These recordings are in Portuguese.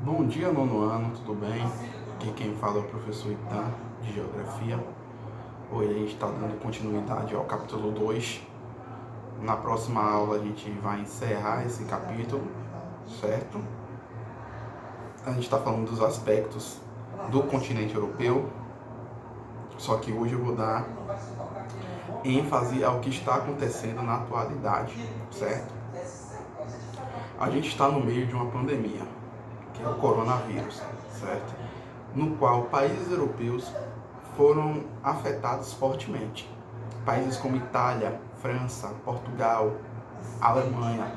Bom dia, nono ano, tudo bem? Aqui quem fala é o professor Itan, de Geografia. Hoje a gente está dando continuidade ao capítulo 2. Na próxima aula a gente vai encerrar esse capítulo, certo? A gente está falando dos aspectos do continente europeu, só que hoje eu vou dar ênfase ao que está acontecendo na atualidade, certo? A gente está no meio de uma pandemia, que é o coronavírus, certo? No qual países europeus foram afetados fortemente. Países como Itália, França, Portugal, Alemanha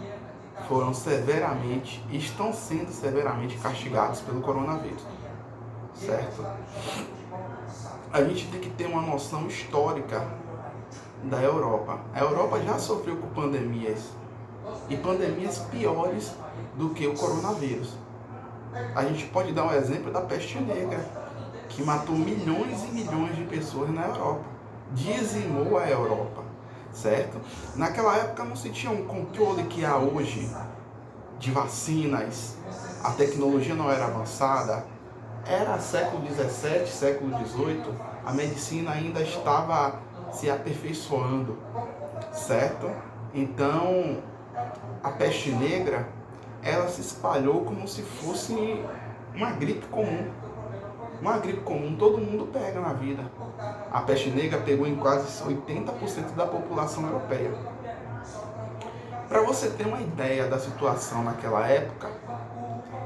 foram severamente e estão sendo severamente castigados pelo coronavírus, certo? A gente tem que ter uma noção histórica da Europa. A Europa já sofreu com pandemias e pandemias piores do que o coronavírus. A gente pode dar um exemplo da peste negra, que matou milhões e milhões de pessoas na Europa, dizimou a Europa, certo? Naquela época não se tinha um controle que há hoje de vacinas, a tecnologia não era avançada, era século XVII, século XVIII, a medicina ainda estava se aperfeiçoando, certo? Então, a peste negra, ela se espalhou como se fosse uma gripe comum. Uma gripe comum todo mundo pega na vida. A peste negra pegou em quase 80% da população europeia. Para você ter uma ideia da situação naquela época,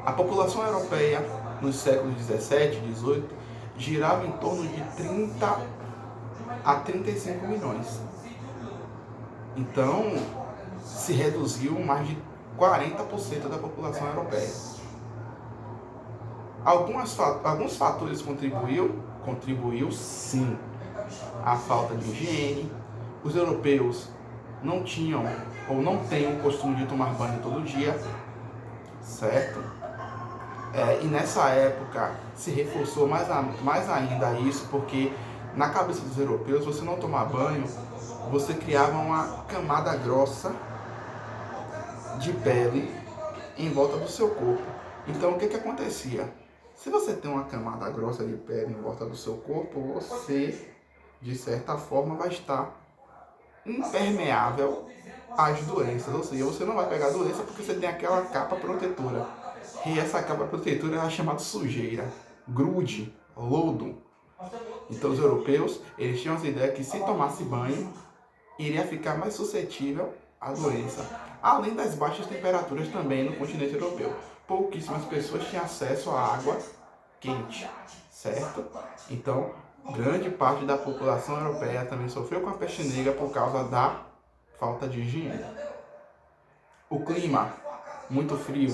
a população europeia nos séculos 17 e 18 girava em torno de 30 a 35 milhões. Então, se reduziu mais de 40% da população europeia. Alguns fatores contribuiu sim. A falta de higiene, os europeus não tinham ou não têm o costume de tomar banho todo dia, certo? E nessa época se reforçou mais ainda isso, porque na cabeça dos europeus, você não tomar banho, você criava uma camada grossa de pele em volta do seu corpo. Então o que acontecia? Se você tem uma camada grossa de pele em volta do seu corpo, você, de certa forma, vai estar impermeável às doenças. Ou seja, você não vai pegar doença porque você tem aquela capa protetora. E essa capa protetora é chamada sujeira, grude, lodo. Então os europeus, eles tinham essa ideia que se tomasse banho, iria ficar mais suscetível à doença. Além das baixas temperaturas também no continente europeu. Pouquíssimas pessoas tinham acesso à água quente, certo? Então, grande parte da população europeia também sofreu com a peste negra por causa da falta de higiene. O clima, muito frio,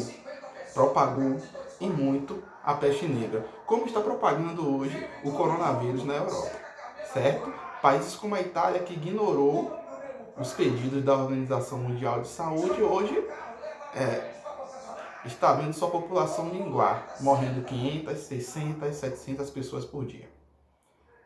propagou e muito a peste negra, como está propagando hoje o coronavírus na Europa, certo? Países como a Itália, que ignorou os pedidos da Organização Mundial de Saúde, hoje está vendo sua população minguar, morrendo 500, 600, 700 pessoas por dia,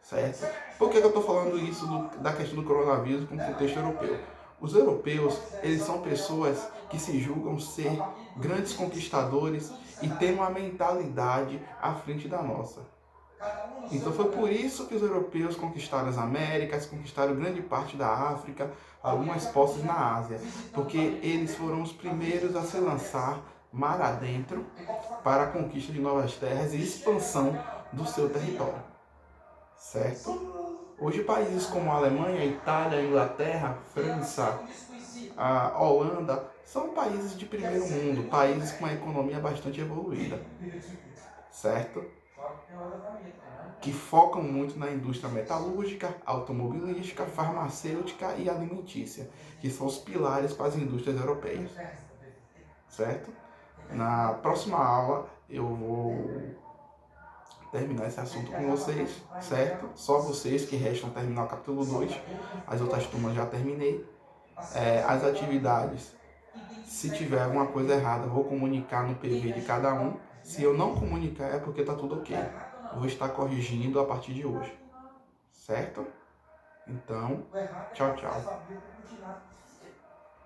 certo? Por que eu estou falando isso da questão do coronavírus com o contexto europeu? Os europeus, eles são pessoas que se julgam ser grandes conquistadores e têm uma mentalidade à frente da nossa. Então foi por isso que os europeus conquistaram as Américas, conquistaram grande parte da África, algumas posses na Ásia, porque eles foram os primeiros a se lançar mar adentro para a conquista de novas terras e expansão do seu território, certo? Hoje países como a Alemanha, Itália, Inglaterra, França, a Holanda, são países de primeiro mundo, países com uma economia bastante evoluída, certo? Que focam muito na indústria metalúrgica, automobilística, farmacêutica e alimentícia, que são os pilares para as indústrias europeias, certo? Na próxima aula eu vou terminar esse assunto com vocês, certo? Só vocês que restam terminar o capítulo 2, as outras turmas já terminei. As atividades, se tiver alguma coisa errada, vou comunicar no PV de cada um. Se eu não comunicar é porque está tudo ok. Eu vou estar corrigindo a partir de hoje, certo? Então, tchau, tchau.